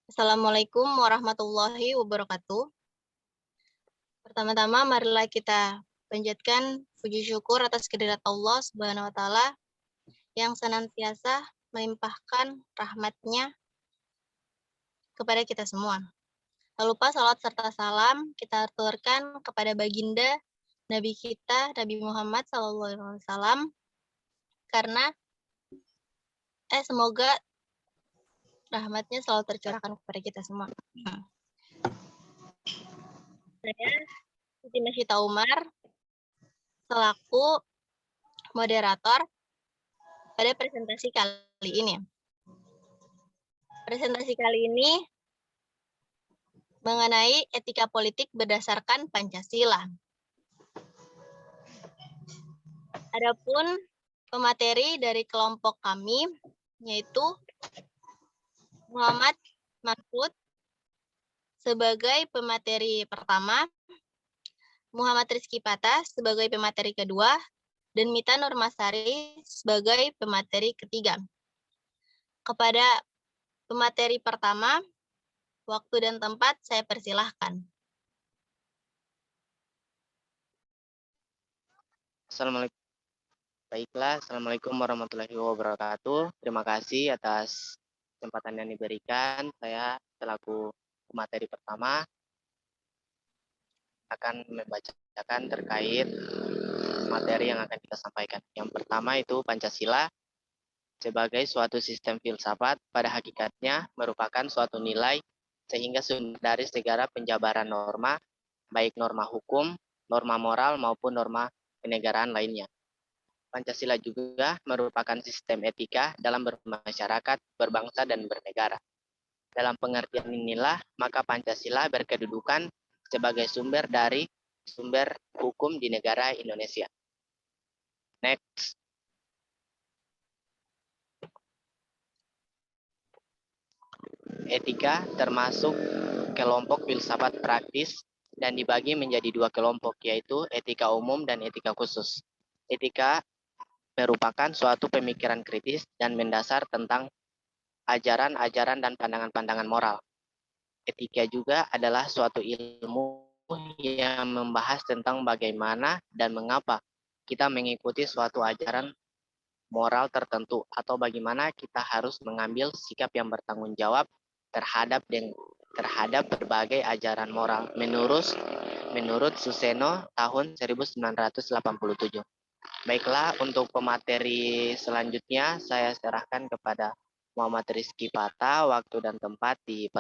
Assalamualaikum warahmatullahi wabarakatuh. Pertama-tama, marilah kita panjatkan puji syukur atas kehadirat Allah Subhanahu wa Ta'ala yang senantiasa melimpahkan rahmat-Nya kepada kita semua. Tak lupa salawat serta salam kita aturkan kepada baginda Nabi kita, Nabi Muhammad SAW, karena semoga rahmat-Nya selalu tercurahkan kepada kita semua. Saya Siti Nasyita Umar selaku moderator pada presentasi kali ini. Presentasi kali ini mengenai etika politik berdasarkan Pancasila. Adapun pemateri dari kelompok kami yaitu Muhammad Mahfud sebagai pemateri pertama, Muhammad Rizky Patah sebagai pemateri kedua, dan Mita Nurmasari sebagai pemateri ketiga. Kepada pemateri pertama, waktu dan tempat saya persilahkan. Assalamualaikum. Baiklah, Assalamualaikum warahmatullahi wabarakatuh. Terima kasih atas kesempatan yang diberikan. Saya selaku pemateri pertama akan membacakan terkait materi yang akan kita sampaikan. Yang pertama itu Pancasila sebagai suatu sistem filsafat pada hakikatnya merupakan suatu nilai sehingga sumber dari segala penjabaran norma, baik norma hukum, norma moral maupun norma kenegaraan lainnya. Pancasila juga merupakan sistem etika dalam bermasyarakat, berbangsa, dan bernegara. Dalam pengertian inilah, maka Pancasila berkedudukan sebagai sumber dari sumber hukum di negara Indonesia. Next. Etika termasuk kelompok filsafat praktis dan dibagi menjadi dua kelompok, yaitu etika umum dan etika khusus. Etika merupakan suatu pemikiran kritis dan mendasar tentang ajaran-ajaran dan pandangan-pandangan moral. Etika juga adalah suatu ilmu yang membahas tentang bagaimana dan mengapa kita mengikuti suatu ajaran moral tertentu atau bagaimana kita harus mengambil sikap yang bertanggung jawab terhadap berbagai ajaran moral menurut Suseno tahun 1987. Baiklah, untuk pemateri selanjutnya saya serahkan kepada Muhammad Rizky Patah. Waktu dan tempat di.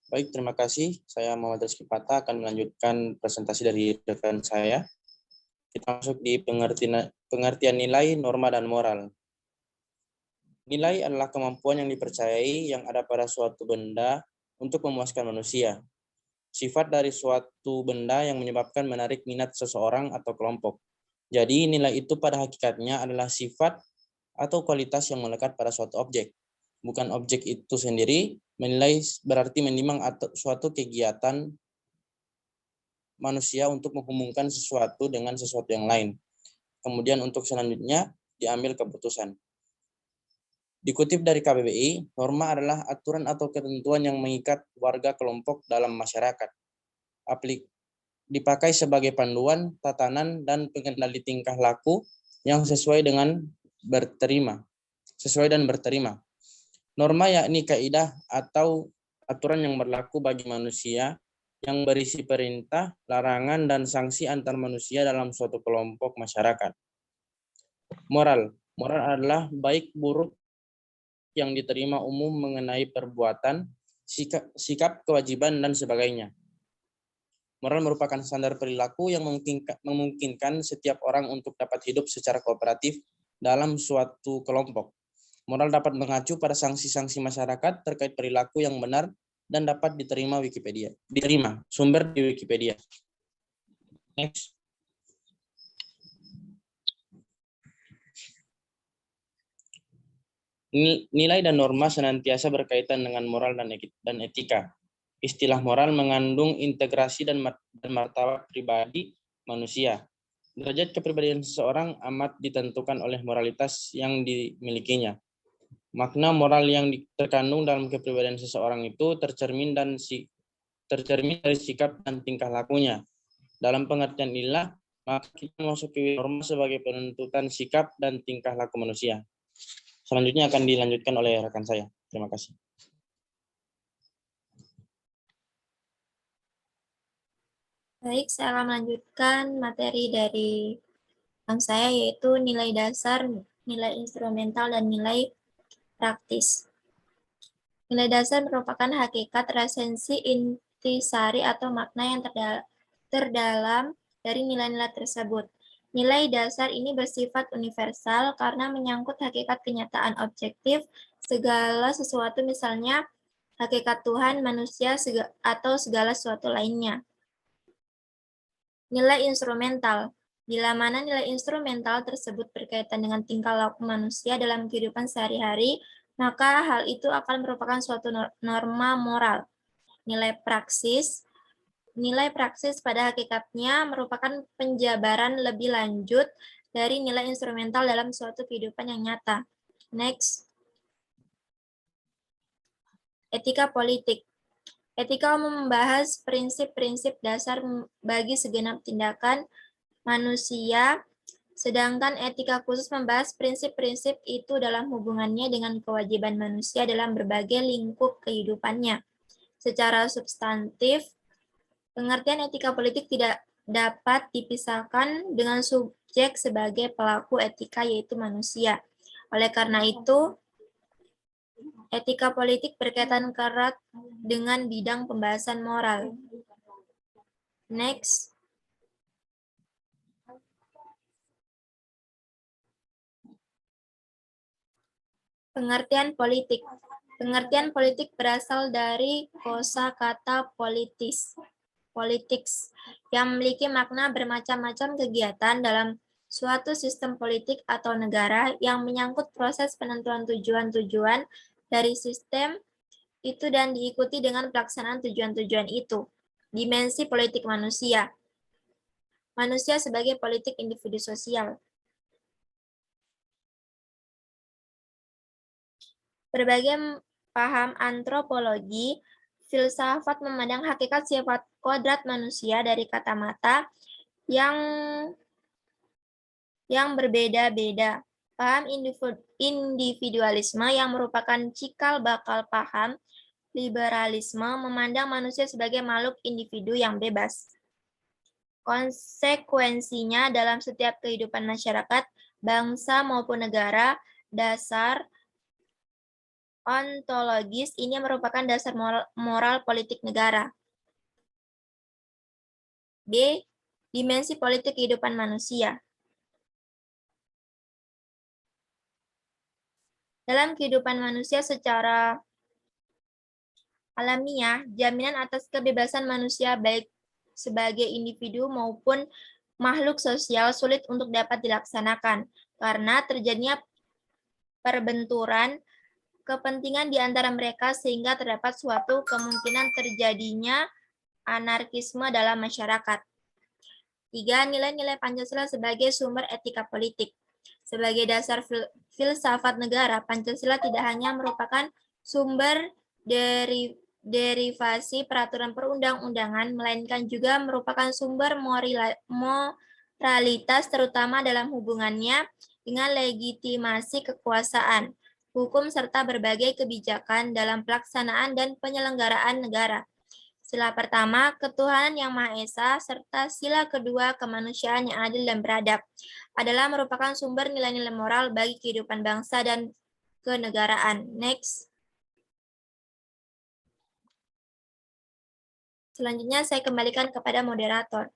Baik, terima kasih. Saya Muhammad Rizky Patah akan melanjutkan presentasi dari rekan saya. Kita masuk di pengertian nilai, norma, dan moral. Nilai adalah kemampuan yang dipercayai yang ada pada suatu benda untuk memuaskan manusia. Sifat dari suatu benda yang menyebabkan menarik minat seseorang atau kelompok. Jadi nilai itu pada hakikatnya adalah sifat atau kualitas yang melekat pada suatu objek. Bukan objek itu sendiri. Menilai berarti menimang atau suatu kegiatan manusia untuk menghubungkan sesuatu dengan sesuatu yang lain. Kemudian untuk selanjutnya diambil keputusan. Dikutip dari KBBI, norma adalah aturan atau ketentuan yang mengikat warga kelompok dalam masyarakat. Dipakai sebagai panduan, tatanan, dan pengendali tingkah laku yang sesuai dan berterima. Norma yakni kaidah atau aturan yang berlaku bagi manusia yang berisi perintah, larangan, dan sanksi antar manusia dalam suatu kelompok masyarakat. Moral adalah baik buruk yang diterima umum mengenai perbuatan, sikap, kewajiban, dan sebagainya. Moral merupakan standar perilaku yang memungkinkan setiap orang untuk dapat hidup secara kooperatif dalam suatu kelompok. Moral dapat mengacu pada sanksi-sanksi masyarakat terkait perilaku yang benar dan dapat diterima sumber di Wikipedia. Next. Nilai dan norma senantiasa berkaitan dengan moral dan etika. Istilah moral mengandung integrasi dan martabat pribadi manusia. Derajat kepribadian seseorang amat ditentukan oleh moralitas yang dimilikinya. Makna moral yang terkandung dalam kepribadian seseorang itu tercermin dari sikap dan tingkah lakunya. Dalam pengertian inilah, maka kita memasuki norma sebagai penuntutan sikap dan tingkah laku manusia. Selanjutnya akan dilanjutkan oleh rekan saya. Terima kasih. Baik, saya akan melanjutkan materi dari saya, yaitu nilai dasar, nilai instrumental, dan nilai praktis. Nilai dasar merupakan hakikat, esensi, intisari, atau makna yang terdalam dari nilai-nilai tersebut. Nilai dasar ini bersifat universal karena menyangkut hakikat kenyataan objektif segala sesuatu, misalnya hakikat Tuhan, manusia, atau segala sesuatu lainnya. Nilai instrumental. Bila mana nilai instrumental tersebut berkaitan dengan tingkah laku manusia dalam kehidupan sehari-hari, maka hal itu akan merupakan suatu norma moral. Nilai praksis. Nilai praksis pada hakikatnya merupakan penjabaran lebih lanjut dari nilai instrumental dalam suatu kehidupan yang nyata. Next. Etika politik. Etika umum membahas prinsip-prinsip dasar bagi segenap tindakan manusia, sedangkan etika khusus membahas prinsip-prinsip itu dalam hubungannya dengan kewajiban manusia dalam berbagai lingkup kehidupannya. Secara substantif, pengertian etika politik tidak dapat dipisahkan dengan subjek sebagai pelaku etika, yaitu manusia. Oleh karena itu, etika politik berkaitan erat dengan bidang pembahasan moral. Next. Pengertian politik. Pengertian politik berasal dari kosakata politics, yang memiliki makna bermacam-macam kegiatan dalam suatu sistem politik atau negara yang menyangkut proses penentuan tujuan-tujuan dari sistem itu dan diikuti dengan pelaksanaan tujuan-tujuan itu. Dimensi politik manusia. Manusia sebagai politik individu sosial. Berbagai paham antropologi, filsafat memandang hakikat sifat kodrat manusia dari kata mata yang berbeda-beda. Paham individualisme yang merupakan cikal bakal paham liberalisme memandang manusia sebagai makhluk individu yang bebas. Konsekuensinya dalam setiap kehidupan masyarakat, bangsa maupun negara, dasar ontologis ini merupakan dasar moral politik negara. B. Dimensi politik kehidupan manusia. Dalam kehidupan manusia secara alamiah, jaminan atas kebebasan manusia baik sebagai individu maupun makhluk sosial sulit untuk dapat dilaksanakan karena terjadinya perbenturan kepentingan di antara mereka sehingga terdapat suatu kemungkinan terjadinya anarkisme dalam masyarakat. 3. Nilai-nilai Pancasila sebagai sumber etika politik. Sebagai dasar filsafat negara, Pancasila tidak hanya merupakan sumber derivasi peraturan perundang-undangan, melainkan juga merupakan sumber moralitas terutama dalam hubungannya dengan legitimasi kekuasaan, hukum, serta berbagai kebijakan dalam pelaksanaan dan penyelenggaraan negara. Sila pertama, ketuhanan yang Maha Esa, serta sila kedua, kemanusiaan yang adil dan beradab, adalah merupakan sumber nilai-nilai moral bagi kehidupan bangsa dan kenegaraan. Next. Selanjutnya saya kembalikan kepada moderator.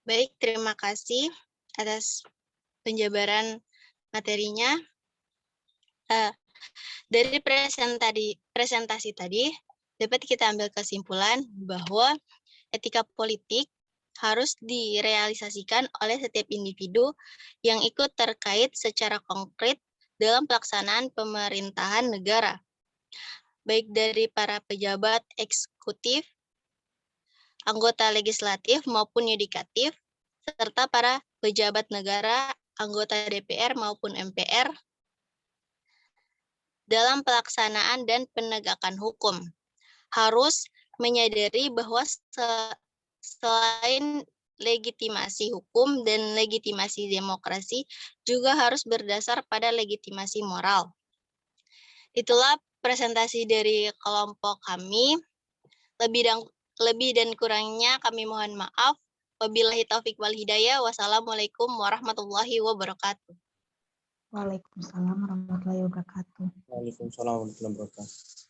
Baik, terima kasih atas penjabaran materinya. Dari presentasi tadi, dapat kita ambil kesimpulan bahwa etika politik harus direalisasikan oleh setiap individu yang ikut terkait secara konkret dalam pelaksanaan pemerintahan negara. baik dari para pejabat eksekutif, anggota legislatif maupun yudikatif, serta para pejabat negara, anggota DPR maupun MPR, dalam pelaksanaan dan penegakan hukum. Harus menyadari bahwa selain legitimasi hukum dan legitimasi demokrasi juga harus berdasar pada legitimasi moral. Itulah presentasi dari kelompok kami. Lebih dan kurangnya kami mohon maaf. Wabillahi taufik wal hidayah. Wassalamualaikum warahmatullahi wabarakatuh. Waalaikumsalam warahmatullahi wabarakatuh. Waalaikumsalam warahmatullahi wabarakatuh.